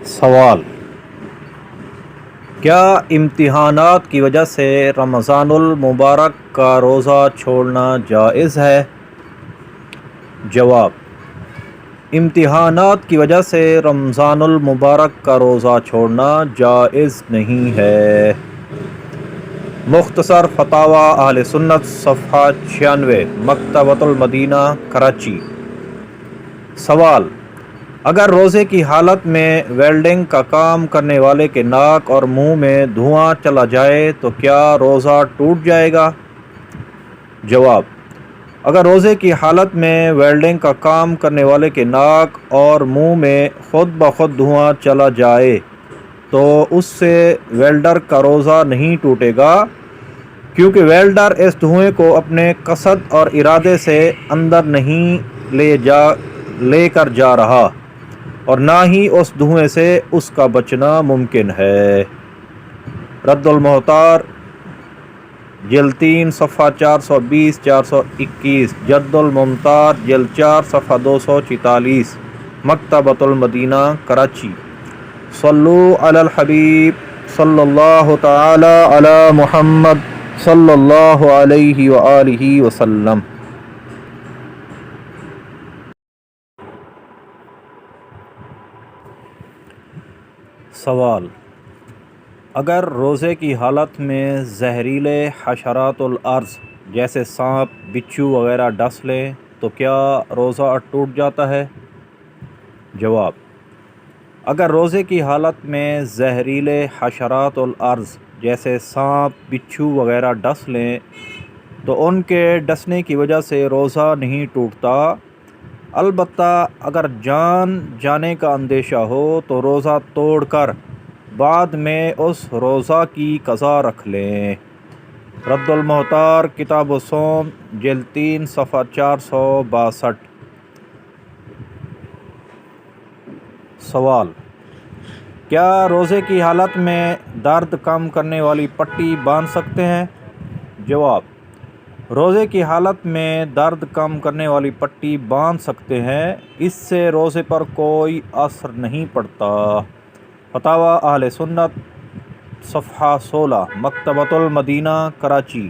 سوال: کیا امتحانات کی وجہ سے رمضان المبارک کا روزہ چھوڑنا جائز ہے؟ جواب: امتحانات کی وجہ سے رمضان المبارک کا روزہ چھوڑنا جائز نہیں ہے۔ مختصر فتاوی اہل سنت صفحہ 96 مکتبۃ المدینہ کراچی۔ سوال: اگر روزے کی حالت میں ویلڈنگ کا کام کرنے والے کے ناک اور منہ میں دھواں چلا جائے تو کیا روزہ ٹوٹ جائے گا؟ جواب: اگر روزے کی حالت میں ویلڈنگ کا کام کرنے والے کے ناک اور منہ میں خود بخود دھواں چلا جائے تو اس سے ویلڈر کا روزہ نہیں ٹوٹے گا، کیونکہ ویلڈر اس دھوئیں کو اپنے قصد اور ارادے سے اندر نہیں لے کر جا رہا، اور نہ ہی اس دھوئیں سے اس کا بچنا ممکن ہے۔ رد المحتار جلد 3 صفحہ 420 421، جد الممتار جلد 4 صفحہ 246، مکتبۃ المدینہ کراچی۔ صلو علی الحبیب صلی اللہ تعالی علی محمد صلی اللہ علیہ وآلہ وسلم۔ سوال: اگر روزے کی حالت میں زہریلے حشرات الارض جیسے سانپ، بچھو وغیرہ ڈس لیں تو کیا روزہ ٹوٹ جاتا ہے؟ جواب: اگر روزے کی حالت میں زہریلے حشرات الارض جیسے سانپ، بچھو وغیرہ ڈس لیں تو ان کے ڈسنے کی وجہ سے روزہ نہیں ٹوٹتا، البتہ اگر جان جانے کا اندیشہ ہو تو روزہ توڑ کر بعد میں اس روزہ کی قضا رکھ لیں۔ رد المحتار کتاب الصوم جلد 3 صفحہ 462۔ سوال: کیا روزے کی حالت میں درد کم کرنے والی پٹی باندھ سکتے ہیں؟ جواب: روزے کی حالت میں درد کم کرنے والی پٹی باندھ سکتے ہیں، اس سے روزے پر کوئی اثر نہیں پڑتا۔ فتاوی اہل سنت صفحہ 16 مکتبۃ المدینہ کراچی۔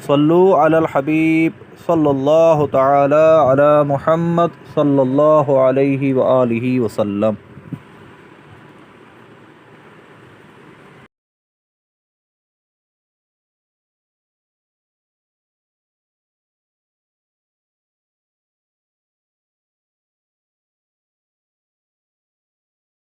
صلو علی الحبیب صلی اللہ تعالی علی محمد صلی اللہ علیہ وآلہ وسلم۔